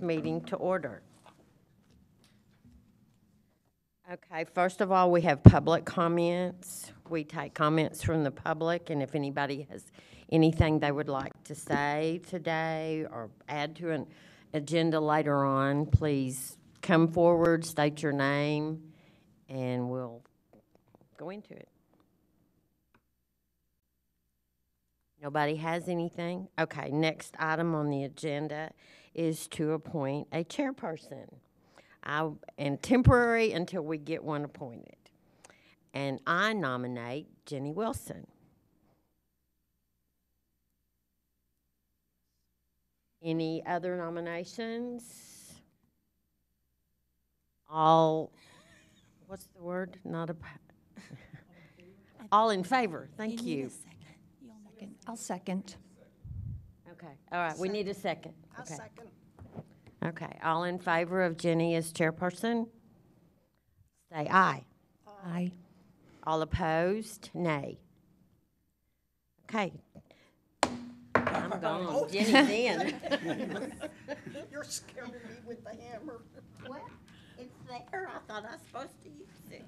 meeting to order. Okay, first of all, we have public comments. We take comments from the public, and if anybody has anything they would like to say today or add to an agenda later on, please come forward, state your name, and we'll go into it. Nobody has anything? Okay, next item on the agenda is to appoint a chairperson. And temporary until we get one appointed. And I nominate Jenny Wilson. Any other nominations? All, what's the word? Not a, all in favor. Thank you. I'll second. Okay, all right, we need a second. I'll Okay. second. Okay, all in favor of Jenny as chairperson? Say aye. Aye. All opposed? Nay. Okay. I'm gone. Jenny's in. You're scaring me with the hammer. What? It's there. I thought I was supposed to use it.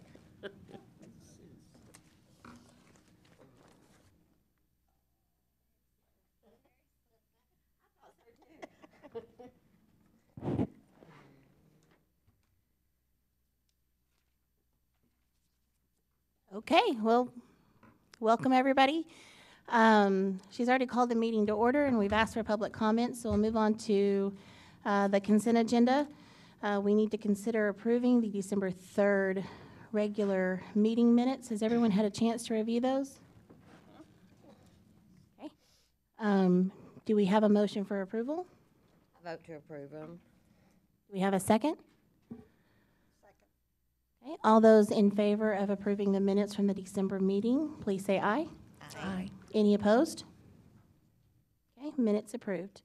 Okay, well, welcome everybody. She's already called the meeting to order and we've asked for public comments, so we'll move on to the consent agenda. We need to consider approving the December 3rd regular meeting minutes. Has everyone had a chance to review those? Okay. Do we have a motion for approval? I vote to approve them. Do we have a second? Okay, all those in favor of approving the minutes from the December meeting, please say aye. Aye. Any opposed? Okay, minutes approved.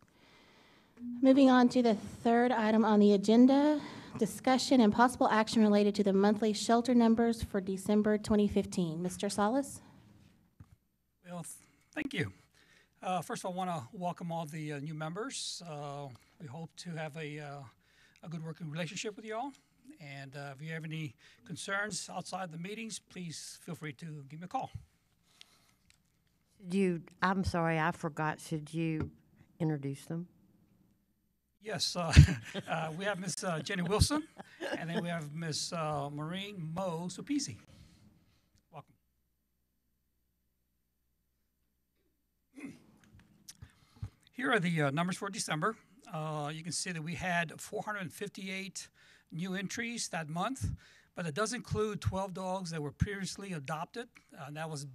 Moving on to the third item on the agenda, discussion and possible action related to the monthly shelter numbers for December 2015. Mr. Salas? Well, thank you. First of all, I want to welcome all the new members. We hope to have a good working relationship with you all. And if you have any concerns outside the meetings, please feel free to give me a call. I'm sorry, I forgot. Should you introduce them? Yes, we have Miss Jenny Wilson, and then we have Miss Maureen Mo Supisi. Welcome. Here are the numbers for December. You can see that we had 458 new entries that month, but it does include 12 dogs that were previously adopted. That was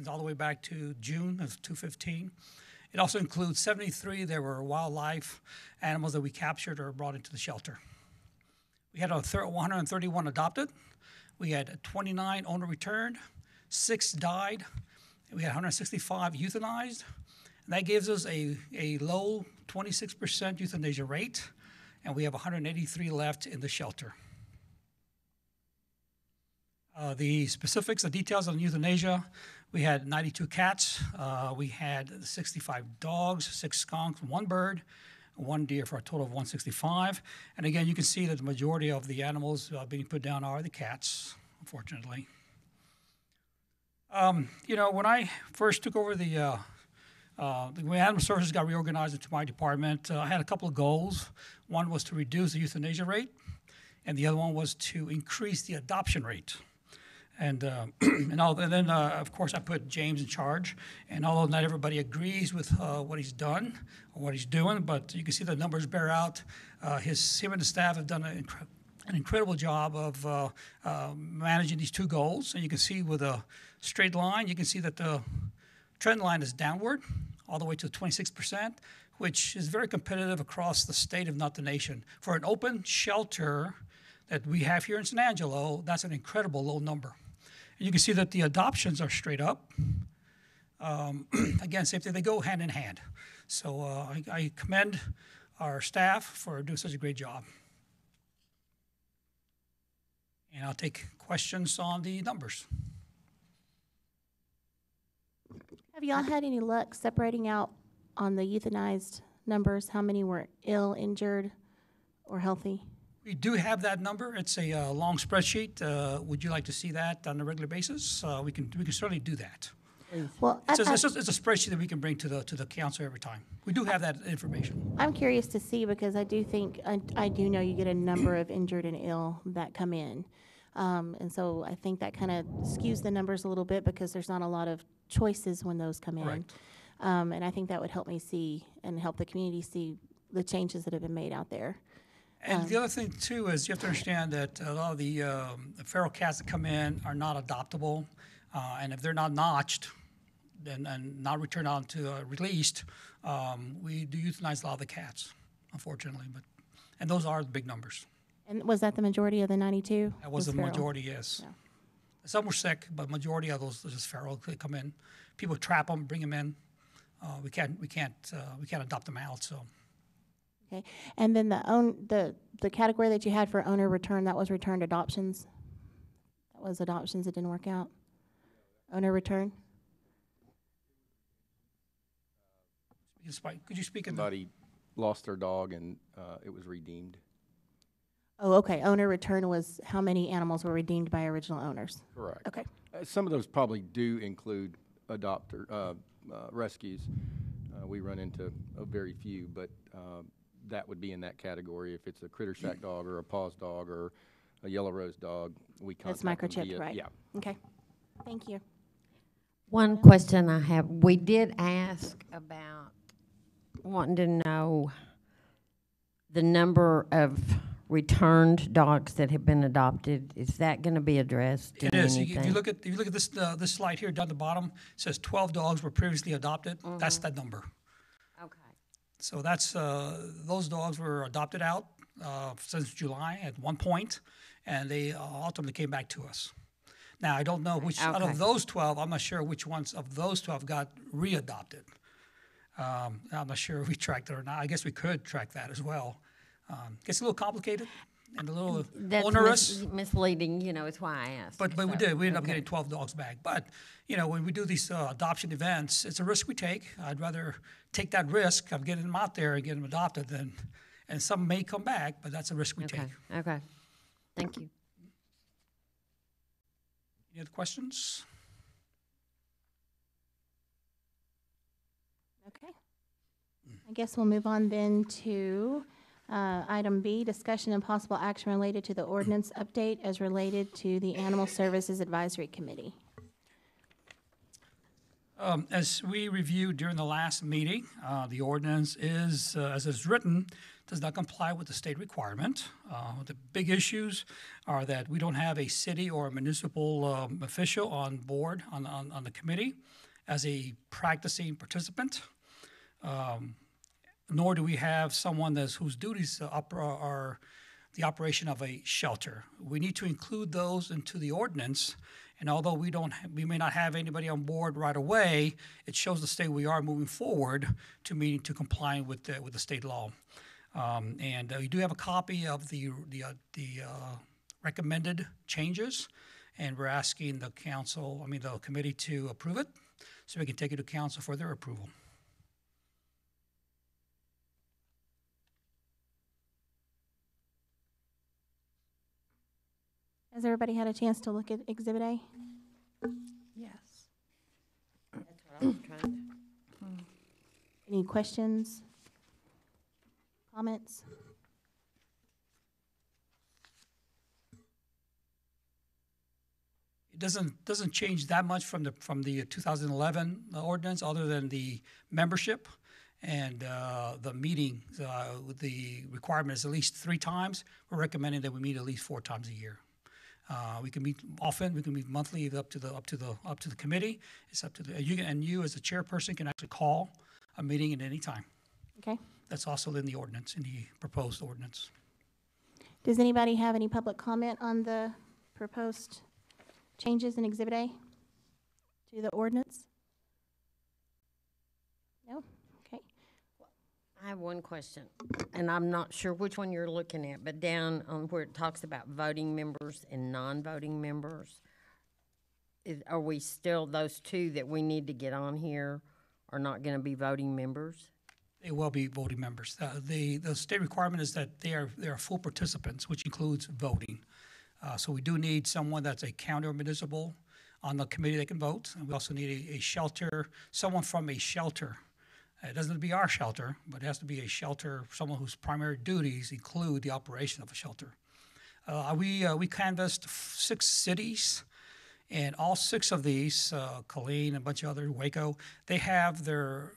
all the way back to June of 2015. It also includes 73 that were wildlife animals that we captured or brought into the shelter. We had 131 adopted. We had 29 owner returned, 6 died, and we had 165 euthanized. And that gives us a low 26% euthanasia rate, and we have 183 left in the shelter. The specifics, the details on euthanasia, we had 92 cats, we had 65 dogs, 6 skunks, 1 bird, 1 deer for a total of 165. And again, you can see that the majority of the animals being put down are the cats, unfortunately. You know, when I first took over when Animal Services got reorganized into my department, I had a couple of goals. One was to reduce the euthanasia rate, and the other one was to increase the adoption rate. And then, of course, I put James in charge. And although not everybody agrees with what he's done or what he's doing, but you can see the numbers bear out. Him and the staff have done an incredible job of managing these 2 goals. And you can see with a straight line, you can see that the trend line is downward all the way to 26%, which is very competitive across the state, if not the nation. For an open shelter that we have here in San Angelo, that's an incredible low number. And you can see that the adoptions are straight up. Again, same thing, they go hand in hand. So I commend our staff for doing such a great job. And I'll take questions on the numbers. Have y'all had any luck separating out on the euthanized numbers? How many were ill, injured, or healthy? We do have that number. It's a long spreadsheet. Would you like to see that on a regular basis? We can certainly do that. Well, It's a spreadsheet that we can bring to the council every time. We do have that information. I'm curious to see because I do think, I do know you get a number of injured and ill that come in. And so I think that kind of skews the numbers a little bit because there's not a lot of choices when those come in. Correct. And I think that would help me see and help the community see the changes that have been made out there. And the other thing too is you have to understand that a lot of the feral cats that come in are not adoptable, and if they're not notched and not returned on to released, we do euthanize a lot of the cats, unfortunately. And those are the big numbers. And was that the majority of the 92? That was the feral? majority, yes. Yeah. Some were sick, but majority of those are just feral. They come in, people trap them, bring them in. We can't adopt them out. So. Okay, and then the category that you had for owner return, that was returned adoptions? That was adoptions that didn't work out? Owner return? Could you speak in the? Somebody lost their dog and it was redeemed. Oh, okay, owner return was how many animals were redeemed by original owners? Correct. Okay, Some of those probably do include rescues. We run into a very few, but that would be in that category. If it's a critter shack dog or a paws dog or a yellow rose dog, we contact that's them microchipped, via- right? Yeah. Okay, thank you. One question I have, we did ask about wanting to know the number of returned dogs that have been adopted. Is that going to be addressed in It is. anything? If you look at this slide here down the bottom, it says 12 dogs were previously adopted. That's that number. Okay. So that's those dogs were adopted out since July at one point, and they ultimately came back to us. Now I don't know which out Okay. of those 12. I'm not sure which ones of those 12 got readopted. I'm not sure if we tracked it or not. I guess we could track that as well. Gets a little complicated and a little That's onerous. misleading, it's why I asked. But we So, did. We ended up okay. getting 12 dogs back. But, when we do these adoption events, it's a risk we take. I'd rather take that risk of getting them out there and getting them adopted and some may come back, but that's a risk we Okay, take. okay. Thank you. Any other questions? Okay. I guess we'll move on then to item B, discussion and possible action related to the ordinance update as related to the Animal Services Advisory Committee. As we reviewed during the last meeting, the ordinance is, as it's written, does not comply with the state requirement. The big issues are that we don't have a city or a municipal official on board on the committee as a practicing participant. Nor do we have someone whose duties are the operation of a shelter. We need to include those into the ordinance, and although we may not have anybody on board right away, it shows the state we are moving forward to complying with the state law. And we do have a copy of the recommended changes, and we're asking the committee to approve it, so we can take it to council for their approval. Has everybody had a chance to look at Exhibit A? Yes. That's what I was trying to. Any questions? Comments? It doesn't change that much from the 2011 ordinance, other than the membership and the meeting. The requirement is at least 3 times. We're recommending that we meet at least 4 times a year. We can meet often. We can meet monthly. Up to the committee. It's up to you as a chairperson can actually call a meeting at any time. Okay. That's also in the ordinance, in the proposed ordinance. Does anybody have any public comment on the proposed changes in Exhibit A to the ordinance? No? Okay. I have one question, and I'm not sure which one you're looking at, but down on where it talks about voting members and non-voting members, are we still, those two that we need to get on here are not going to be voting members? They will be voting members. The state requirement is that they are full participants, which includes voting. So we do need someone that's a county or municipal on the committee that can vote. And we also need a shelter, someone from a shelter. It doesn't have to be our shelter, but it has to be a shelter, someone whose primary duties include the operation of a shelter. We canvassed 6 cities, and all 6 of these, Colleen, a bunch of other, Waco, they have their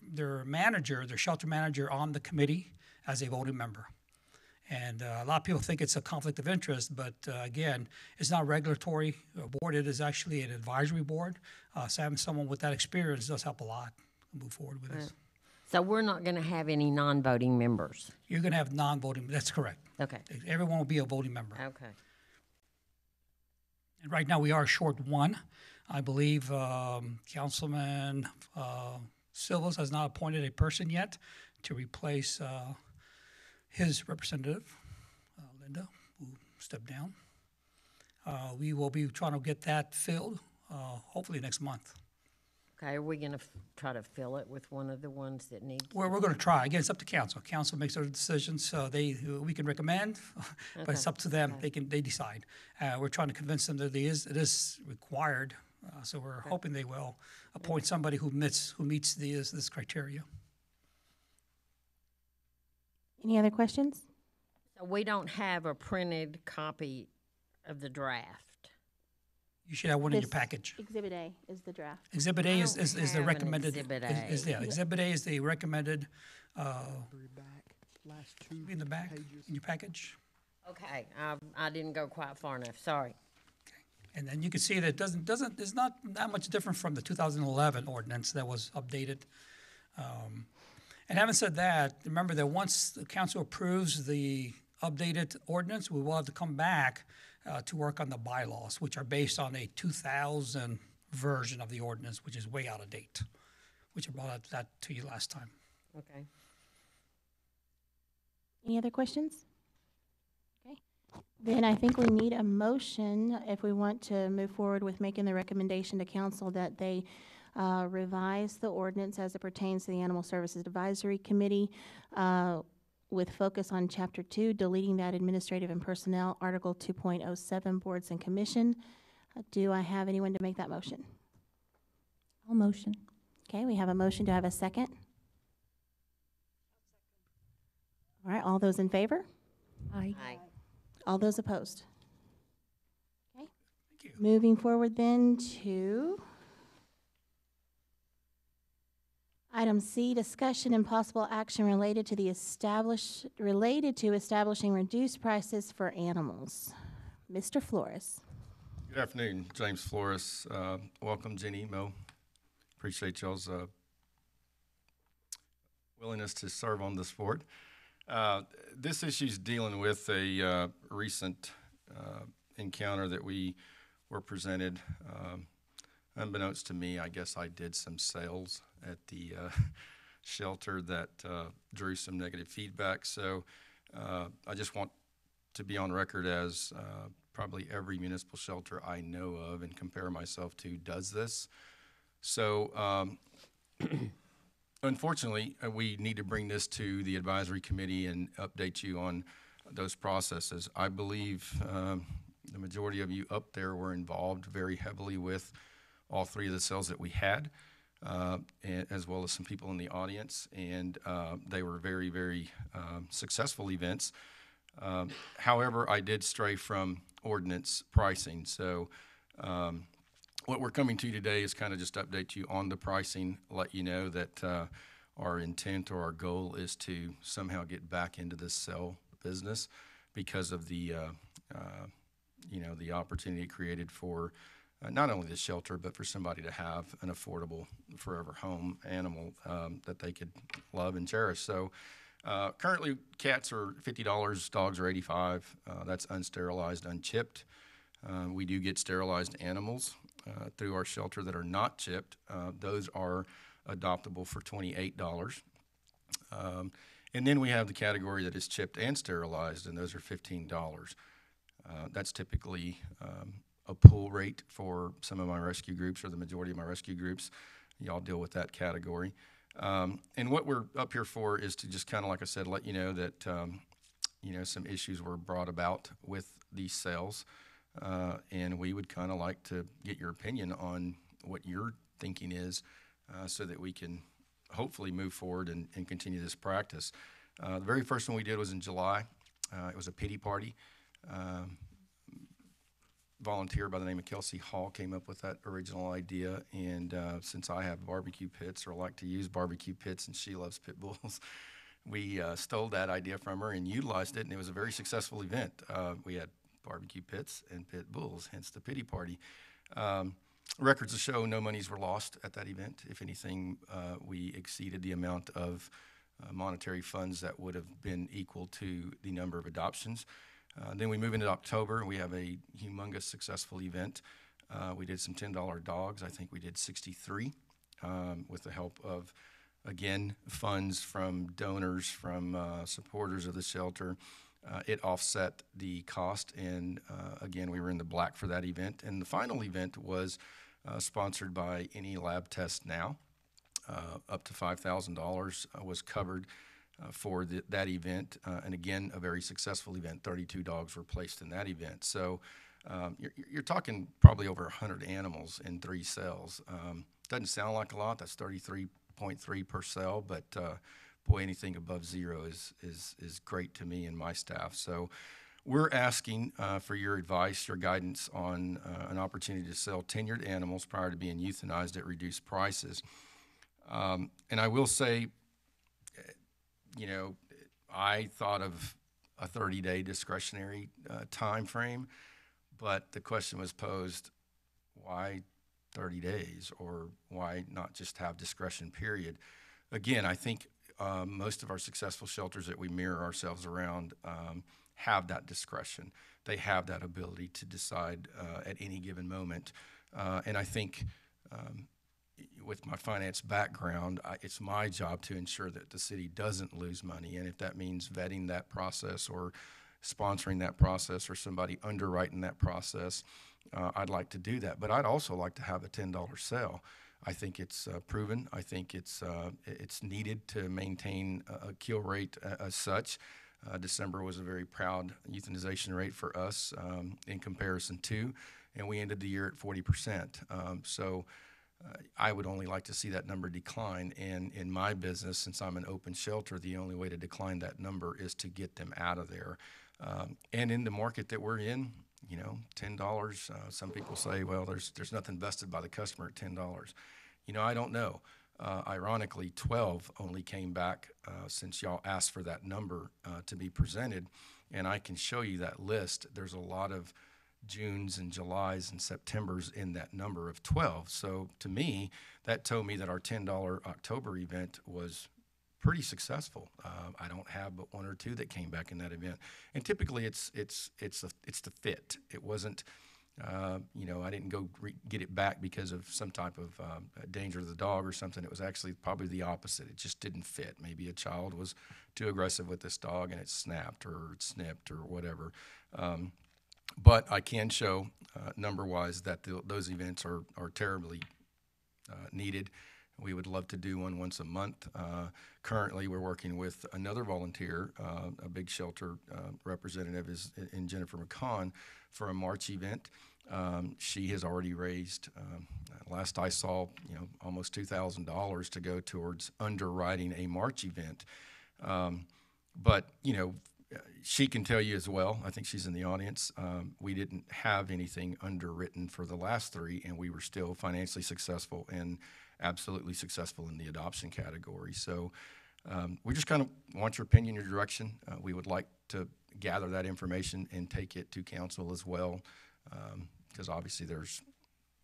manager, their shelter manager on the committee as a voting member. And a lot of people think it's a conflict of interest, but again, it's not a regulatory board. It is actually an advisory board. So having someone with that experience does help a lot move forward with this. So we're not going to have any non-voting members? You're going to have non-voting, that's correct. Okay, Everyone will be a voting member. okay. And right now, we are short 1. I believe Councilman Silvas has not appointed a person yet to replace his representative, Linda, who stepped down. We will be trying to get that filled, hopefully next month. Okay, are we going to try to fill it with one of the ones that needs? We're going to try. Again, it's up to council. Council makes their decisions. We can recommend, but it's up to them. They decide. We're trying to convince them that it is required. So we're hoping they will appoint somebody who meets this criteria. Any other questions? So we don't have a printed copy of the draft. You should have one in your This package. Exhibit A is the draft. Exhibit A is don't the have an recommended. Exhibit A. Exhibit A is the recommended. Very back, last 2 In the back pages. in your package. Okay, I didn't go quite far enough, sorry. And then you can see that it it's not that much different from the 2011 ordinance that was updated. And having said that, remember that once the council approves the updated ordinance, we will have to come back to work on the bylaws, which are based on a 2000 version of the ordinance, which is way out of date, which I brought that to you last time. Okay. Any other questions? Okay. Then I think we need a motion if we want to move forward with making the recommendation to council that they revise the ordinance as it pertains to the Animal Services Advisory Committee with focus on Chapter 2, deleting that administrative and personnel, Article 2.07, boards and commission. Do I have anyone to make that motion? I'll motion. Okay, we have a motion. Do I have a second? All right, all those in favor? Aye. Aye. All those opposed? Okay. Thank you. Moving forward then to item C, discussion and possible action related to establishing reduced prices for animals. Mr. Flores. Good afternoon, James Flores. Welcome, Jenny, Mo. Appreciate y'all's willingness to serve on this board. This issue's dealing with a recent encounter that we were presented. Unbeknownst to me, I guess I did some sales at the shelter that drew some negative feedback. So I just want to be on record as probably every municipal shelter I know of and compare myself to does this. So unfortunately, we need to bring this to the advisory committee and update you on those processes. I believe the majority of you up there were involved very heavily with all 3 of the sales that we had, as well as some people in the audience, and they were very, very successful events. However, I did stray from ordinance pricing, so what we're coming to today is kind of just update you on the pricing, let you know that our intent or our goal is to somehow get back into this sale business because of the, the opportunity created for not only the shelter, but for somebody to have an affordable forever home animal that they could love and cherish. So currently cats are $50, dogs are $85. That's unsterilized, unchipped. We do get sterilized animals through our shelter that are not chipped. Those are adoptable for $28. And then we have the category that is chipped and sterilized, and those are $15. That's typically a pool rate for some of my rescue groups or the majority of my rescue groups. Y'all deal with that category. And what we're up here for is to just kind of, like I said, let you know that, some issues were brought about with these sales. And we would kind of like to get your opinion on what your thinking is, so that we can hopefully move forward and continue this practice. The very first one we did was in July. It was a pity party. Volunteer by the name of Kelsey Hall came up with that original idea, and since I have barbecue pits, or like to use barbecue pits, and she loves pit bulls, we stole that idea from her and utilized it, and it was a very successful event. We had barbecue pits and pit bulls, hence the pity party. Records show no monies were lost at that event. If anything, we exceeded the amount of monetary funds that would have been equal to the number of adoptions. Then we move into October, and we have a humongous successful event. We did some $10 dogs. I think we did 63 with the help of, again, funds from donors, from supporters of the shelter. It offset the cost, and again, we were in the black for that event. And the final event was sponsored by Any Lab Test Now. Up to $5,000 was covered for that event, and again, a very successful event. 32 dogs were placed in that event. So you're talking probably over 100 animals in 3 sales. Doesn't sound like a lot. That's 33.3 per sale, but boy, anything above 0 is great to me and my staff. So we're asking for your advice, your guidance on an opportunity to sell tenured animals prior to being euthanized at reduced prices. And I will say, I thought of a 30-day discretionary time frame, but the question was posed, why 30 days, or why not just have discretion, period? Again, I think most of our successful shelters that we mirror ourselves around have that discretion. They have that ability to decide at any given moment. And I think with my finance background, it's my job to ensure that the city doesn't lose money. And if that means vetting that process, or sponsoring that process, or somebody underwriting that process, I'd like to do that. But I'd also like to have a $10 sale. I think it's proven. I think it's needed to maintain a kill rate as such. December was a very proud euthanization rate for us in comparison to, and we ended the year at 40%. So I would only like to see that number decline. And in my business, since I'm an open shelter, the only way to decline that number is to get them out of there. And in the market that we're in, $10, some people say, well, there's nothing vested by the customer at $10. I don't know. Ironically, 12 only came back since y'all asked for that number to be presented. And I can show you that list. There's a lot of Junes and Julys and Septembers in that number of 12. So to me, that told me that our $10 October event was pretty successful. I don't have but 1 or 2 that came back in that event, and typically it's the fit. It wasn't, I didn't go get it back because of some type of danger to the dog or something. It was actually probably the opposite. It just didn't fit. Maybe a child was too aggressive with this dog and it snapped or it snipped or whatever. But I can show number-wise that those events are terribly needed. We would love to do one once a month. Currently, we're working with another volunteer, a big shelter representative is in Jennifer McCon, for a March event. She has already raised, last I saw, almost $2,000 to go towards underwriting a March event. But she can tell you as well, I think she's in the audience, we didn't have anything underwritten for the last 3, and we were still financially successful and absolutely successful in the adoption category. So we just kind of want your opinion, your direction. We would like to gather that information and take it to council as well, because obviously there's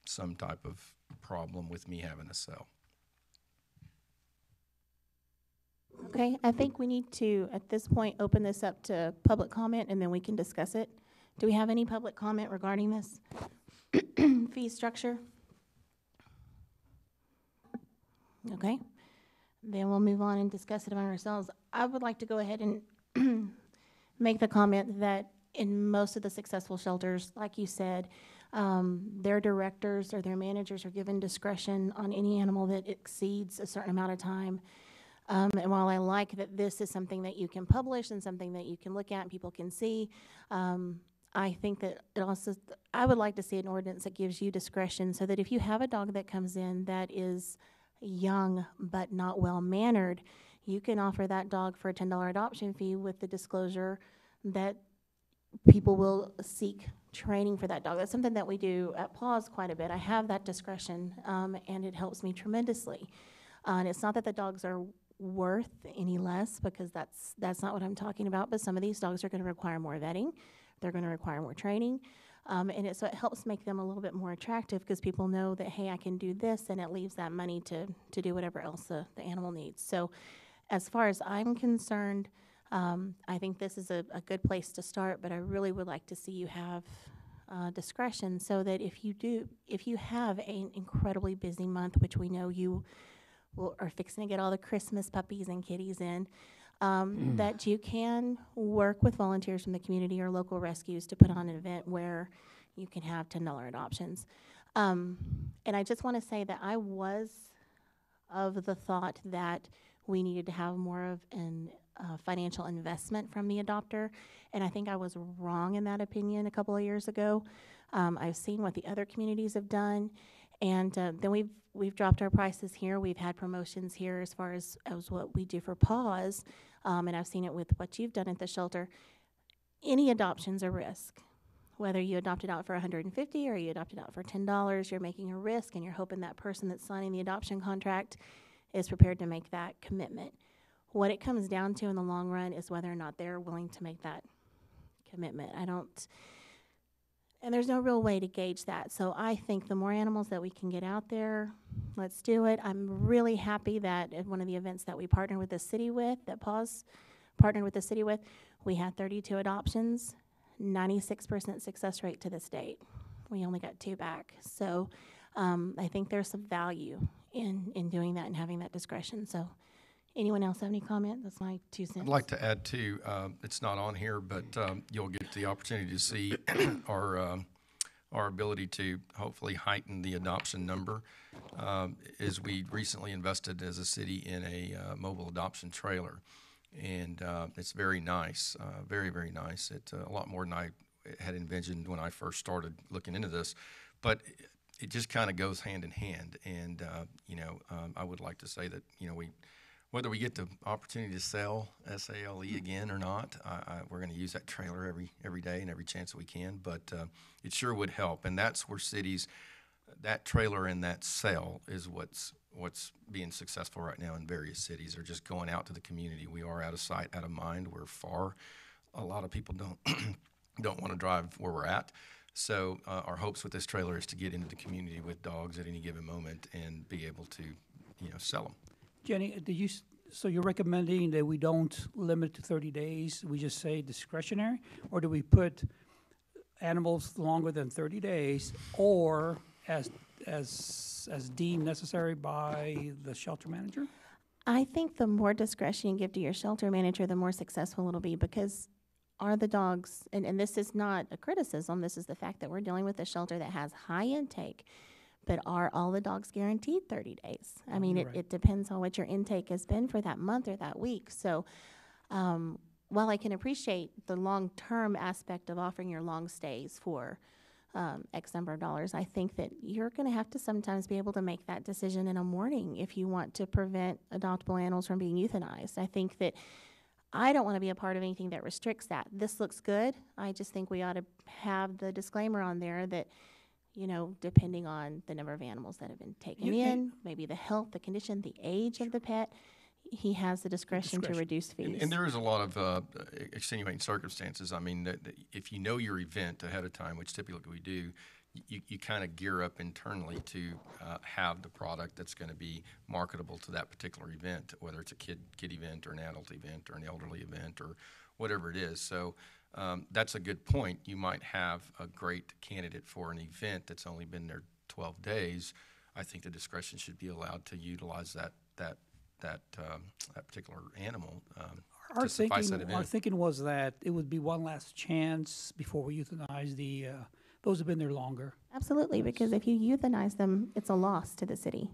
some type of problem with me having a cell. Okay, I think we need to, at this point, open this up to public comment, and then we can discuss it. Do we have any public comment regarding this fee structure? Okay, then we'll move on and discuss it among ourselves. I would like to go ahead and make the comment that in most of the successful shelters, like you said, Their directors or their managers are given discretion on any animal that exceeds a certain amount of time. And while I like that this is something that you can publish and something that you can look at and people can see, I think that it also, I would like to see an ordinance that gives you discretion so that if you have a dog that comes in that is young but not well-mannered, you can offer that dog for a $10 adoption fee with the disclosure that people will seek training for that dog. That's something that we do at Paws quite a bit. I have that discretion, and it helps me tremendously. And it's not that the dogs are worth any less, because that's not what I'm talking about, but some of these dogs are going to require more vetting. They're going to require more training. So it helps make them a little bit more attractive because people know that, hey, I can do this, and it leaves that money to do whatever else the animal needs. So as far as I'm concerned, I think this is a good place to start, but I really would like to see you have discretion so that if you have an incredibly busy month, which we know you are fixing to get all the Christmas puppies and kitties in, that you can work with volunteers from the community or local rescues to put on an event where you can have $10 adoptions. And I just want to say that I was of the thought that we needed to have more of an financial investment from the adopter, and I think I was wrong in that opinion a couple of years ago. I've seen what the other communities have done, and then we've dropped our prices here. We've had promotions here as far as what we do for Paws, and I've seen it with what you've done at the shelter. Any adoption's a risk. Whether you adopt it out for $150 or you adopt it out for $10, you're making a risk, and you're hoping that person that's signing the adoption contract is prepared to make that commitment. What it comes down to in the long run is whether or not they're willing to make that commitment. And there's no real way to gauge that. So I think the more animals that we can get out there, let's do it. I'm really happy that at one of the events that we partnered with the city with, that Paws partnered with the city with, we had 32 adoptions, 96% success rate to this date. We only got 2 back. So I think there's some value in doing that and having that discretion. So anyone else have any comment? That's my 2 cents. I'd like to add too, it's not on here, but you'll get the opportunity to see our ability to hopefully heighten the adoption number. Is we recently invested as a city in a mobile adoption trailer, and it's very nice, very, very nice. It's a lot more than I had envisioned when I first started looking into this, but it just kind of goes hand in hand. And I would like to say that whether we get the opportunity to sell SALE again or not, we're going to use that trailer every day and every chance that we can. But it sure would help, and that's where cities, that trailer and that sale is what's being successful right now in various cities. They're just going out to the community. We are out of sight, out of mind. We're far. A lot of people don't want to drive where we're at. So our hopes with this trailer is to get into the community with dogs at any given moment and be able to, sell them. Jenny, so you're recommending that we don't limit to 30 days, we just say discretionary? Or do we put animals longer than 30 days or as deemed necessary by the shelter manager? I think the more discretion you give to your shelter manager, the more successful it'll be, because are the dogs, and this is not a criticism, this is the fact that we're dealing with a shelter that has high intake, but are all the dogs guaranteed 30 days? I mean, it depends on what your intake has been for that month or that week. So while I can appreciate the long-term aspect of offering your long stays for X number of dollars, I think that you're going to have to sometimes be able to make that decision in a morning if you want to prevent adoptable animals from being euthanized. I think that I don't want to be a part of anything that restricts that. This looks good. I just think we ought to have the disclaimer on there that, depending on the number of animals that have been taken in, maybe the health, the condition, the age of the pet, he has the discretion to reduce fees. And there is a lot of extenuating circumstances. I mean, that if you know your event ahead of time, which typically we do, you kind of gear up internally to have the product that's going to be marketable to that particular event, whether it's a kid event or an adult event or an elderly event or whatever it is. So that's a good point. You might have a great candidate for an event that's only been there 12 days. I think the discretion should be allowed to utilize that particular animal to suffice that event. Our thinking was that it would be one last chance before we euthanize the those have been there longer. Absolutely, because if you euthanize them, it's a loss to the city.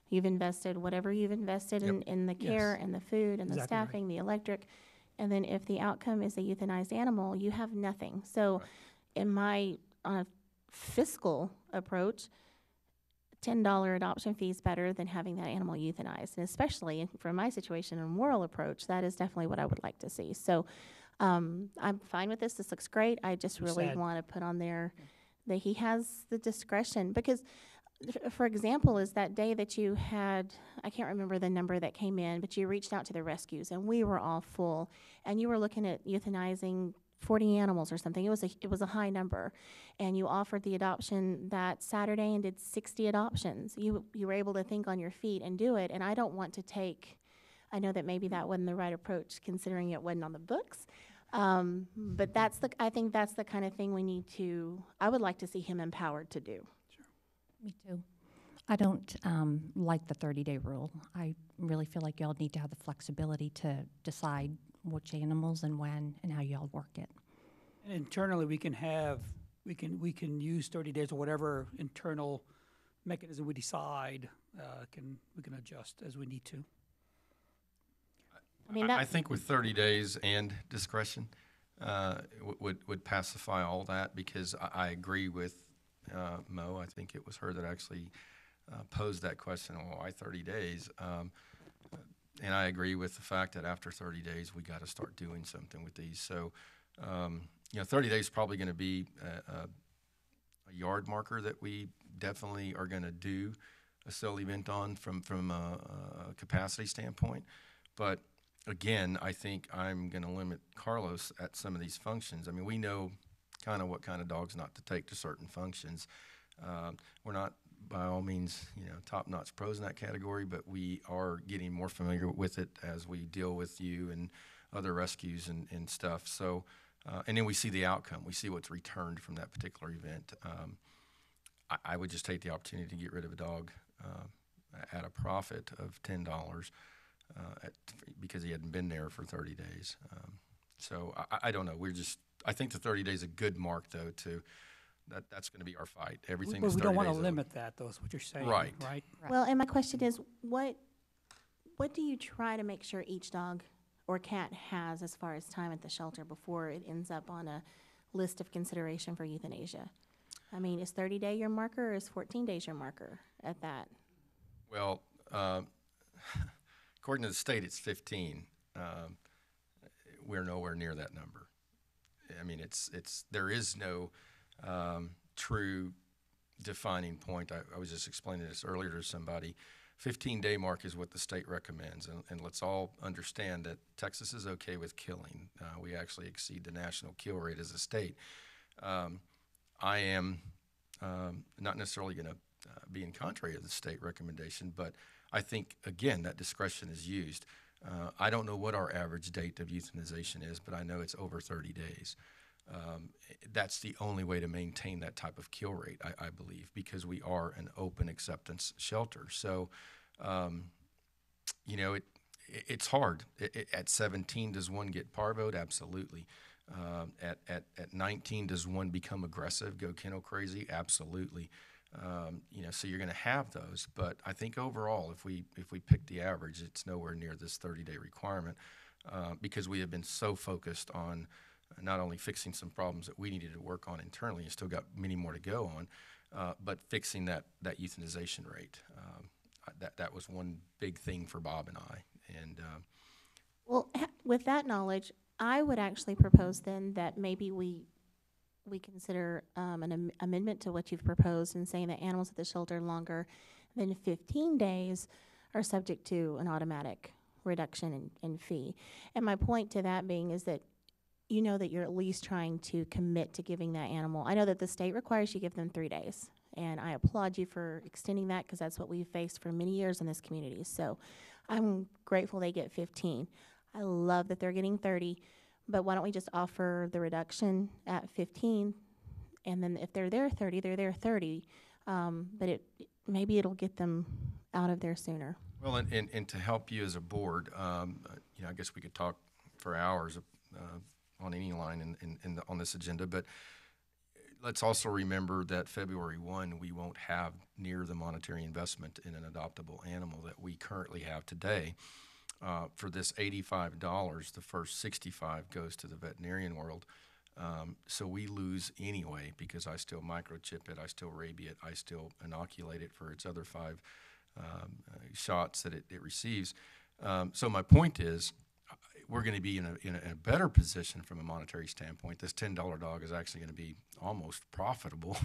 You've invested whatever you've invested in the care Yes. and the food and the Exactly right. staffing, the electric. And then if the outcome is a euthanized animal, you have nothing. So in my fiscal approach, $10 adoption fee is better than having that animal euthanized. And especially from my situation, a moral approach, that is definitely what I would like to see. So I'm fine with this. This looks great. I just You're really sad. want to put on there that he has the discretion. Because, for example, is that day that you had, I can't remember the number that came in, but you reached out to the rescues and we were all full. And you were looking at euthanizing 40 animals or something. It was a high number. And you offered the adoption that Saturday and did 60 adoptions. You were able to think on your feet and do it. And I don't want to take, I know that maybe that wasn't the right approach considering it wasn't on the books. But I think that's the kind of thing I would like to see him empowered to do. Me too. I don't like the 30-day rule. I really feel like y'all need to have the flexibility to decide which animals and when and how y'all work it. And internally, we can use 30 days or whatever internal mechanism we decide. We can adjust as we need to. I mean, I think with 30 days and discretion would pacify all that, because I agree with Mo. I think it was her that actually posed that question, well, why 30 days? And I agree with the fact that after 30 days, we got to start doing something with these. So, 30 days is probably going to be a yard marker that we definitely are going to do a sale event on from a capacity standpoint. But again, I think I'm going to limit Carlos at some of these functions. I mean, we know kind of what kind of dogs not to take to certain functions. We're not, by all means, top-notch pros in that category, but we are getting more familiar with it as we deal with you and other rescues and stuff. So, and then we see the outcome. We see what's returned from that particular event. I would just take the opportunity to get rid of a dog at a profit of $10 because he hadn't been there for 30 days. So I don't know. I think the 30 days is a good mark, though, that's going to be our fight. Everything But is we 30 don't want to days. limit that, though, is what you're saying. Right. Right. Well, and my question is, what do you try to make sure each dog or cat has as far as time at the shelter before it ends up on a list of consideration for euthanasia? I mean, is 30-day your marker or is 14 days your marker at that? Well, according to the state, it's 15. We're nowhere near that number. I mean, there is no true defining point. I was just explaining this earlier to somebody. 15-day mark is what the state recommends, and let's all understand that Texas is okay with killing. We actually exceed the national kill rate as a state. I am not necessarily going to be in contrary of the state recommendation, but I think, again, that discretion is used. I don't know what our average date of euthanization is, but I know it's over 30 days. That's the only way to maintain that type of kill rate, I believe, because we are an open acceptance shelter. So, it's hard. At 17, does one get parvoed? Absolutely. At 19, does one become aggressive, go kennel crazy? Absolutely. So you're going to have those, but I think overall, if we pick the average, it's nowhere near this 30-day requirement because we have been so focused on not only fixing some problems that we needed to work on internally, and still got many more to go on, but fixing that euthanization rate. That was one big thing for Bob and I. And Well, with that knowledge, I would actually propose then that maybe we consider an amendment to what you've proposed and saying that animals at the shelter longer than 15 days are subject to an automatic reduction in fee. And my point to that being is that you know that you're at least trying to commit to giving that animal. I know that the state requires you give them 3 days, and I applaud you for extending that because that's what we've faced for many years in this community. So I'm grateful they get 15. I love that they're getting 30. But why don't we just offer the reduction at 15, and then if they're there 30, they're there 30. But maybe it'll get them out of there sooner. well, and to help you as a board, I guess we could talk for hours on any line on this agenda, but let's also remember that February 1, we won't have near the monetary investment in an adoptable animal that we currently have today. For this $85, the first 65 goes to the veterinarian world. So we lose anyway because I still microchip it, I still rabiate it, I still inoculate it for its other 5 shots that it receives. So my point is, we're going to be in a better position from a monetary standpoint. This $10 dog is actually going to be almost profitable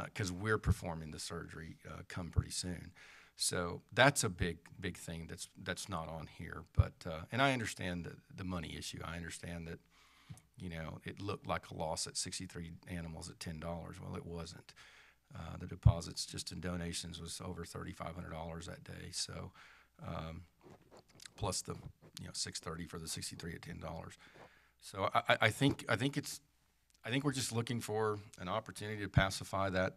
because we're performing the surgery come pretty soon. So that's a big thing that's not on here. But and I understand the money issue. I understand that, you know, it looked like a loss at 63 animals at $10. Well, it wasn't. The deposits just in donations was over $3,500 that day. So plus the $630 for the 63 at $10. So I think we're just looking for an opportunity to pacify that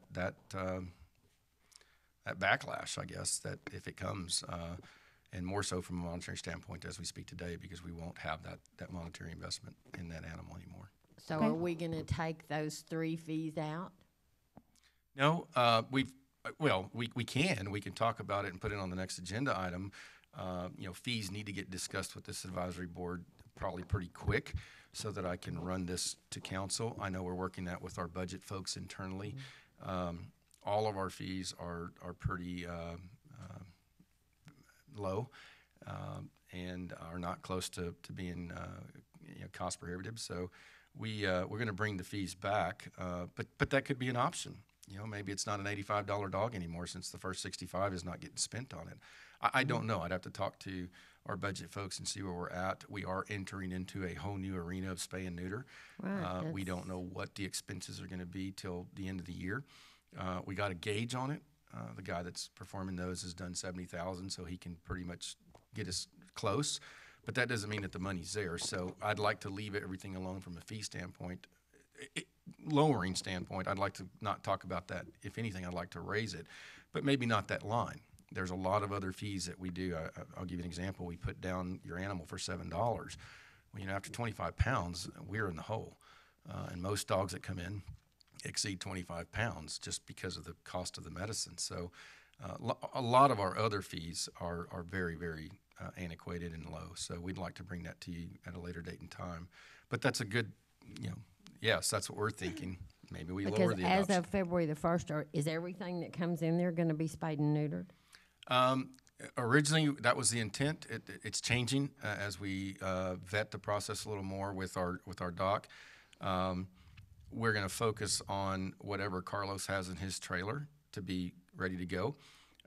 backlash, I guess, that if it comes, and more so from a monetary standpoint as we speak today, because we won't have that monetary investment in that animal anymore. So are we going to take those 3 fees out? No, we can talk about it and put it on the next agenda item. Fees need to get discussed with this advisory board probably pretty quick so that I can run this to council. I know we're working that with our budget folks internally. All of our fees are pretty low and are not close to being cost prohibitive. So we're going to bring the fees back, but that could be an option. Maybe it's not an $85 dog anymore since the first 65 is not getting spent on it. I don't know. I'd have to talk to our budget folks and see where we're at. We are entering into a whole new arena of spay and neuter. Right, we don't know what the expenses are going to be till the end of the year. We got a gauge on it. The guy that's performing those has done 70,000, so he can pretty much get us close. But that doesn't mean that the money's there. So I'd like to leave everything alone from a fee standpoint. Lowering standpoint, I'd like to not talk about that. If anything, I'd like to raise it, but maybe not that line. There's a lot of other fees that we do. I'll give you an example. We put down your animal for $7. Well, after 25 pounds, we're in the hole. And most dogs that come in exceed 25 pounds just because of the cost of the medicine. So a lot of our other fees are very, very antiquated and low. So we'd like to bring that to you at a later date and time. But that's a good, yes, that's what we're thinking. Maybe we lower Because the as adoption. of February the 1st, is everything that comes in there going to be spayed and neutered? Originally, that was the intent. It's changing as we vet the process a little more with our doc. We're going to focus on whatever Carlos has in his trailer to be ready to go.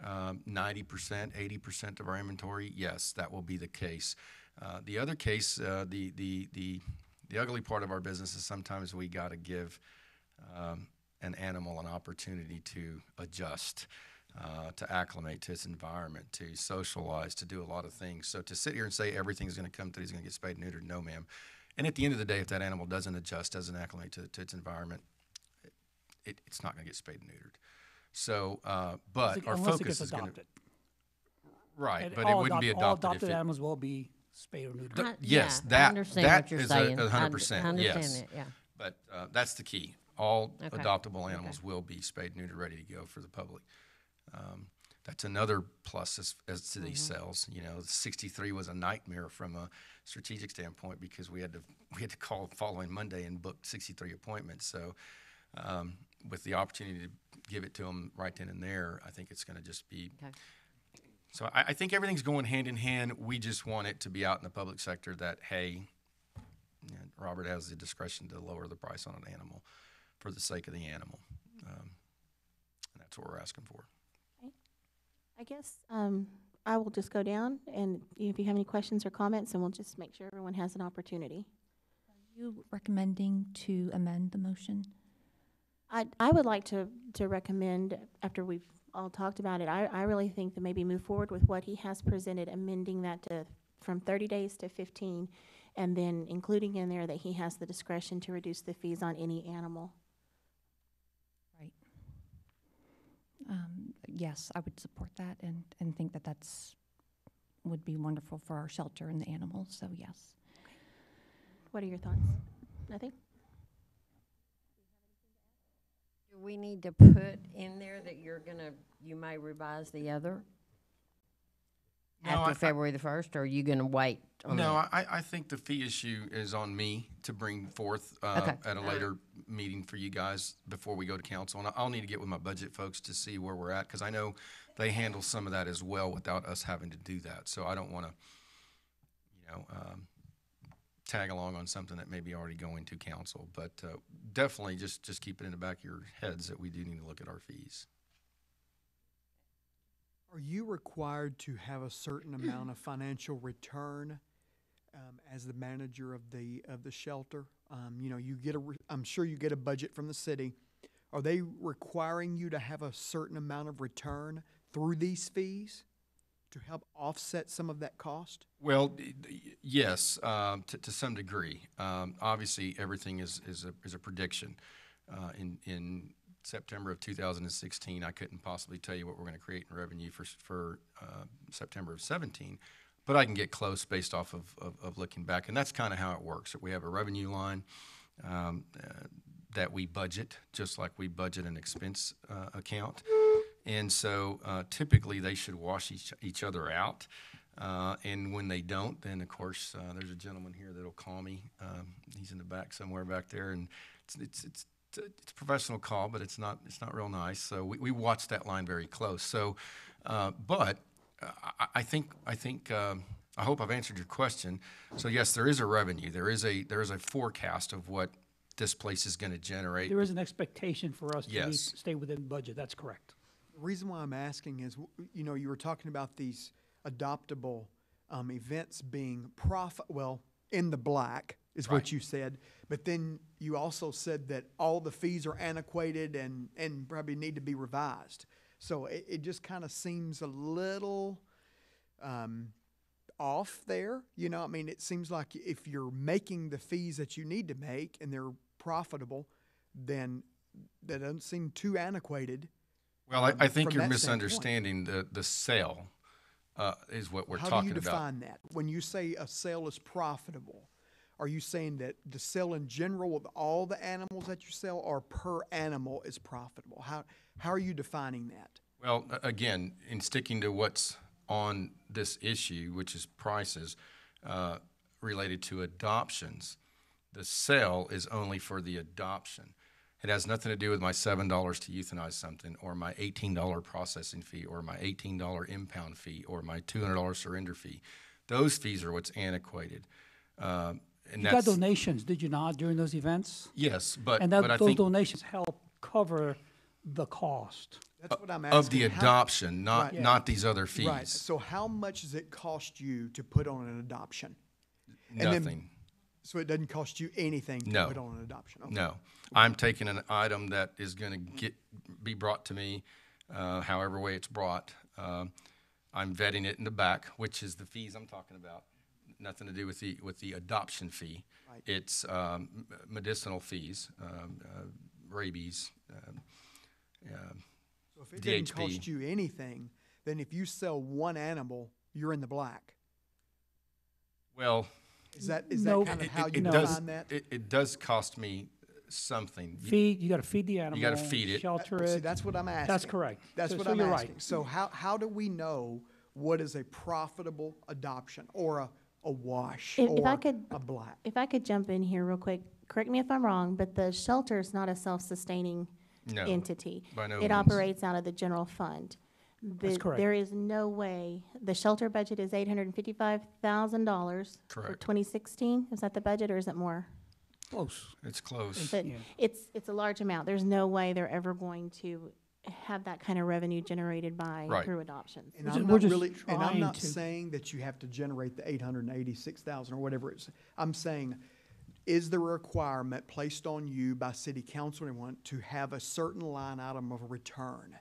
90%, 80% of our inventory, yes, that will be the case. The other case, the ugly part of our business is sometimes we got to give an animal an opportunity to adjust, to acclimate to its environment, to socialize, to do a lot of things. So to sit here and say everything's going to come through, he's going to get spayed and neutered, no, ma'am. And at the end of the day, if that animal doesn't adjust, doesn't acclimate to its environment, it's not going to get spayed and neutered. So, but our Unless it focus gets is going to adopted. right, And but it wouldn't be all adopted if adopted it. animals will be spayed or neutered. Yes, I that understand that what you're is saying. 100%. I understand Yes, it, yeah. but that's the key. All Okay. adoptable animals will be spayed, neutered, ready to go for the public. That's another plus as to these sales. 63 was a nightmare from a strategic standpoint because we had to call following Monday and book 63 appointments. So with the opportunity to give it to them right then and there, I think it's going to just be. Okay. So I think everything's going hand in hand. We just want it to be out in the public sector that, hey, Robert has the discretion to lower the price on an animal for the sake of the animal. And that's what we're asking for. I guess I will just go down, and if you have any questions or comments, and we'll just make sure everyone has an opportunity. Are you recommending to amend the motion? I would like to recommend, after we've all talked about it, I really think that maybe move forward with what he has presented, amending that to from 30 days to 15, and then including in there that he has the discretion to reduce the fees on any animal. Right. Yes, I would support that and think that would be wonderful for our shelter and the animals, so yes. What are your thoughts? Nothing? Do we need to put in there that you may revise the other? No, After I- February the 1st, or are you gonna wait on No, that? I think the fee issue is on me to bring forth Okay. at a later meeting for you guys before we go to council. And I'll need to get with my budget folks to see where we're at, because I know they handle some of that as well without us having to do that. So I don't want to, tag along on something that may be already going to council. But definitely just keep it in the back of your heads that we do need to look at our fees. Are you required to have a certain amount of financial return as the manager of the shelter? I'm sure you get a budget from the city. Are they requiring you to have a certain amount of return through these fees to help offset some of that cost? Well, yes, to some degree. Obviously, everything is a prediction. In September of 2016, I couldn't possibly tell you what we're going to create in revenue for September of 17, but I can get close based off of looking back, and that's kind of how it works. We have a revenue line that we budget, just like we budget an expense account. And so typically they should wash each other out. And when they don't, then of course there's a gentleman here that'll call me. He's in the back somewhere back there, and it's a professional call, but it's not real nice. So we watch that line very close. So, but I think I hope I've answered your question. So yes, there is a revenue. There is a forecast of what this place is going to generate. There is an expectation for us to Yes. stay within budget. That's correct. The reason why I'm asking is, you were talking about these adoptable events being in the black is what Right. you said. But then you also said that all the fees are antiquated and probably need to be revised. So it just kind of seems a little off there. It seems like if you're making the fees that you need to make and they're profitable, then that doesn't seem too antiquated. Well, I think from you're that standpoint. misunderstanding the sale is what we're How talking do you about. define that? When you say a sale is profitable, are you saying that the sale in general of all the animals that you sell or per animal is profitable? How are you defining that? Well, again, in sticking to what's on this issue, which is prices related to adoptions, the sale is only for the adoption. It has nothing to do with my $7 to euthanize something, or my $18 processing fee, or my $18 impound fee, or my $200 surrender fee. Those fees are what's antiquated. And You got donations, did you not, during those events? Yes, but And I those think donations help cover the cost. That's what I'm asking. of the adoption, not Right. not these other fees. Right. So how much does it cost you to put on an adoption? And then- Nothing. So it doesn't cost you anything to No. put on an adoption? Okay. No, I'm taking an item that is going to be brought to me, however way it's brought. I'm vetting it in the back, which is the fees I'm talking about. Nothing to do with the adoption fee. Right. It's medicinal fees, rabies. So if it didn't DHP. cost you anything, then if you sell one animal, you're in the black. Well, Is that No. kind of how you does. define that? It does cost me something. You gotta feed the animal. gotta feed it. Shelter See, it. that's what I'm asking. That's correct. That's So- what so I'm you're asking. right. So how do we know what is a profitable adoption or a wash If or I could- a black? If I could jump in here real quick, correct me if I'm wrong, but the shelter is not a self-sustaining No, entity. by no It means. operates out of the general fund. That's correct. There is no way, the shelter budget is $855,000 for Correct. 2016. Is that the budget or is it more? Close. It's close. But Yeah. it's a large amount. There's no way they're ever going to have that kind of revenue generated Right. through adoptions. And We're I'm ju- not we're just really, and I'm trying not to- saying that you have to generate the 886,000 or whatever it is. I'm saying, is there a requirement placed on you by city council or anyone to have a certain line item of return?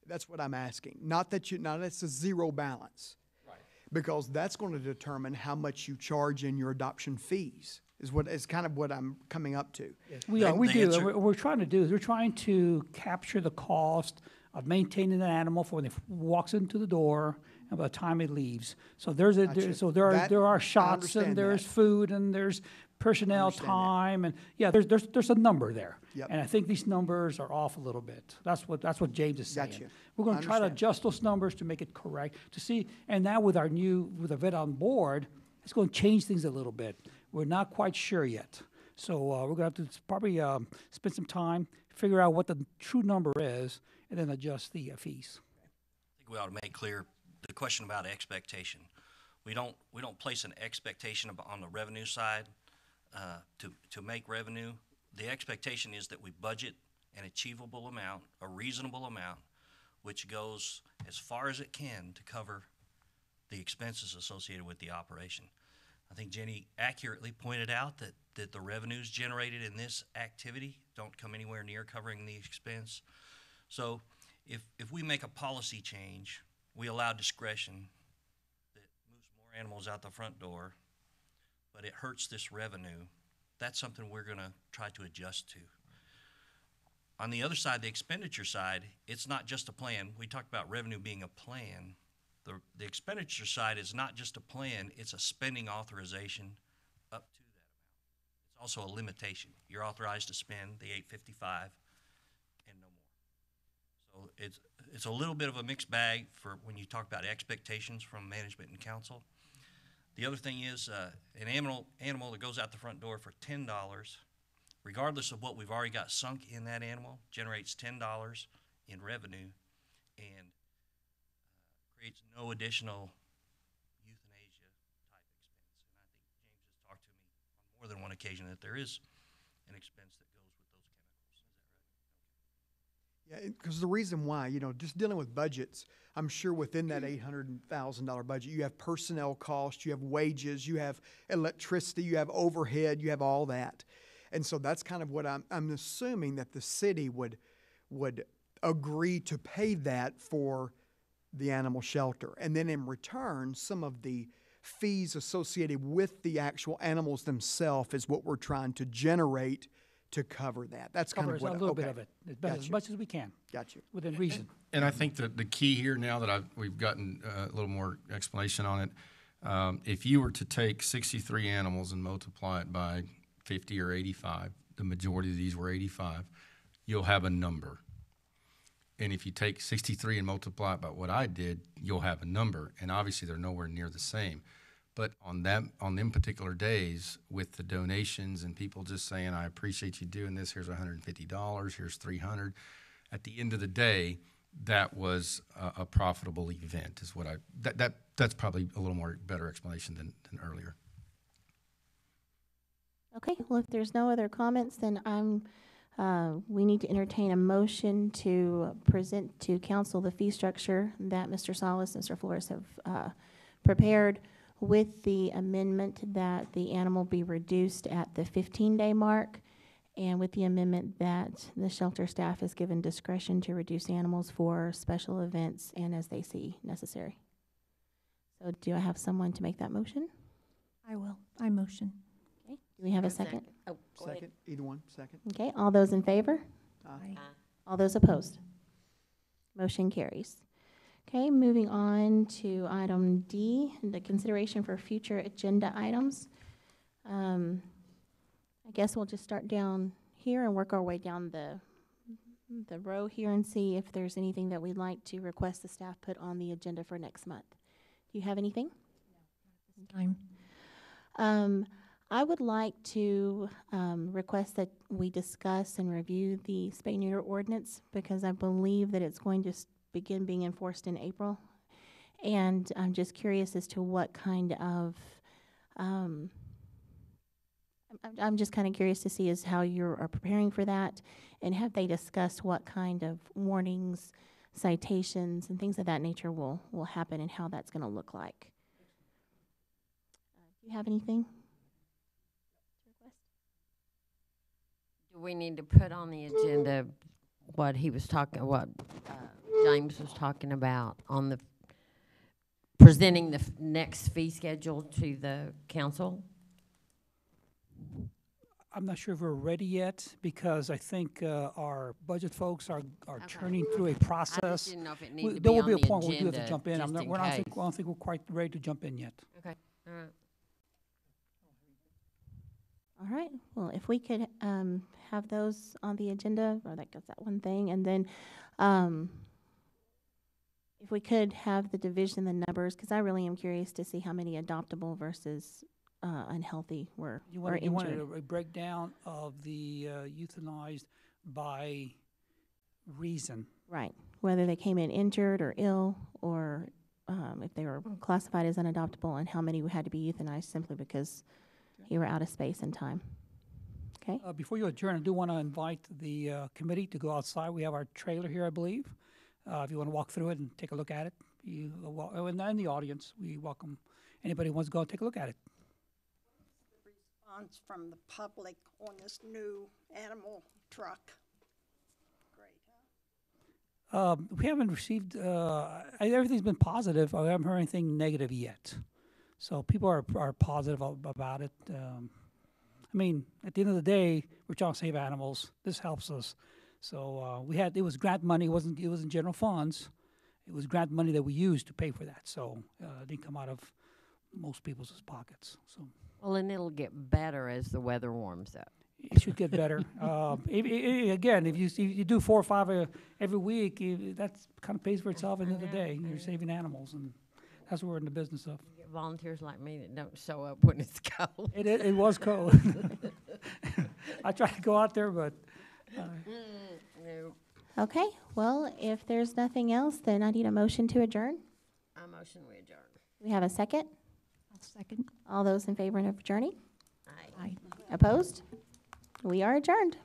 That's what I'm asking. Not that it's a zero balance. Right. Because that's going to determine how much you charge in your adoption fees, is kind of what I'm coming up to. We And do. the answer- And what we're trying to do is we're trying to capture the cost of maintaining an animal for when it walks into the door and by the time it leaves. So Gotcha. there That- are I shots understand and there's that. food and there's personnel Understand that. time, and, yeah, there's a number there. Yep. And I think these numbers are off a little bit. That's what James is saying. Gotcha. We're gonna I try to understand. adjust those numbers to make it correct, to see, and now with the vet on board, it's gonna change things a little bit. We're not quite sure yet. So, we're gonna have to probably, spend some time, figure out what the true number is, and then adjust the fees. I think we ought to make clear the question about expectation. We don't place an expectation on the revenue side to make revenue. The expectation is that we budget an achievable amount, a reasonable amount, which goes as far as it can to cover the expenses associated with the operation. I think Jenny accurately pointed out that the revenues generated in this activity don't come anywhere near covering the expense. So if we make a policy change, we allow discretion that moves more animals out the front door, but it hurts this revenue, that's something we're going to try to adjust to. On the other side, the expenditure side, it's not just a plan. We talked about revenue being a plan. The expenditure side is not just a plan, it's a spending authorization up to that amount. It's also a limitation. You're authorized to spend the $855 and no more. So it's a little bit of a mixed bag for when you talk about expectations from management and council. The other thing is an animal that goes out the front door for $10, regardless of what we've already got sunk in that animal, generates $10 in revenue and creates no additional euthanasia type expense. And I think James has talked to me on more than one occasion that there is an expense that goes with those chemicals. Is that right? Yeah, because the reason why, just dealing with budgets, I'm sure within that $800,000 budget, you have personnel costs, you have wages, you have electricity, you have overhead, you have all that. And so that's kind of what I'm assuming that the city would agree to pay that for the animal shelter. And then in return, some of the fees associated with the actual animals themselves is what we're trying to generate to cover that. That's kind Covers of a what. little bit Okay. of it, as Gotcha. much as we can, Got you. within reason. And I think that the key here now that we've gotten a little more explanation on it, if you were to take 63 animals and multiply it by 50 or 85, the majority of these were 85, you'll have a number. And if you take 63 and multiply it by what I did, you'll have a number. And obviously they're nowhere near the same. But on them particular days, with the donations and people just saying, I appreciate you doing this, here's $150, here's $300. At the end of the day, that was a profitable event is what that's probably a little more better explanation than earlier. Okay, well, if there's no other comments, then we need to entertain a motion to present to council the fee structure that Mr. Salas and Mr. Flores have prepared, with the amendment that the animal be reduced at the 15-day mark, and with the amendment that the shelter staff is given discretion to reduce animals for special events and as they see necessary. So do I have someone to make that motion? I will. I motion. Okay, do we have a second? Oh, go ahead. Second, either one, second. Okay, all those in favor? Aye. All those opposed? Motion carries. Okay, moving on to item D, the consideration for future agenda items. I guess we'll just start down here and work our way down the row here and see if there's anything that we'd like to request the staff put on the agenda for next month. Do you have anything? Time. I would like to request that we discuss and review the spay neuter ordinance, because I believe that it's going to begin being enforced in April. And I'm just curious as to what kind of, I'm just kind of curious to see is how you are preparing for that, and have they discussed what kind of warnings, citations, and things of that nature will happen, and how that's going to look like. Do you have anything? Do we need to put on the agenda what he was talking, what James was talking about on the presenting the next fee schedule to the council? I'm not sure if we're ready yet, because I think our budget folks are Okay. turning through a I just process. didn't know if it needed to There be will on be a the point where we do have to agenda, jump in. just in I case. don't think we're quite ready to jump in yet. Okay, all right. All right, well, if we could have those on the agenda, or that goes that one thing, and then if we could have the division, the numbers, because I really am curious to see how many adoptable versus unhealthy were You or wanted injured. a breakdown of the euthanized by reason. Right, whether they came in injured or ill, or if they were classified as unadoptable, and how many had to be euthanized simply because you were out of space and time. Okay? Before you adjourn, I do want to invite the committee to go outside. We have our trailer here, I believe. If you want to walk through it and take a look at it, and in the audience, we welcome anybody who wants to go and take a look at it. Response from the public on this new animal truck. Great, huh? We haven't received, everything's been positive. I haven't heard anything negative yet. So people are positive about it. I mean, at the end of the day, we're trying to save animals. This helps us. So it was grant money. It wasn't general funds. It was grant money that we used to pay for that. So it didn't come out of most people's pockets. So Well, and it'll get better as the weather warms up. it should get better. Again, if you do 4 or 5 every week, that kind of pays for itself at the end of the day. You're saving animals, and that's what we're in the business of. You get volunteers like me that don't show up when it's cold. It was cold. I tried to go out there, but No. Okay, well, if there's nothing else, then I need a motion to adjourn. I motion we adjourn. We have a second. I'll second. All those in favor of adjourning? Aye. Aye. Opposed? We are adjourned.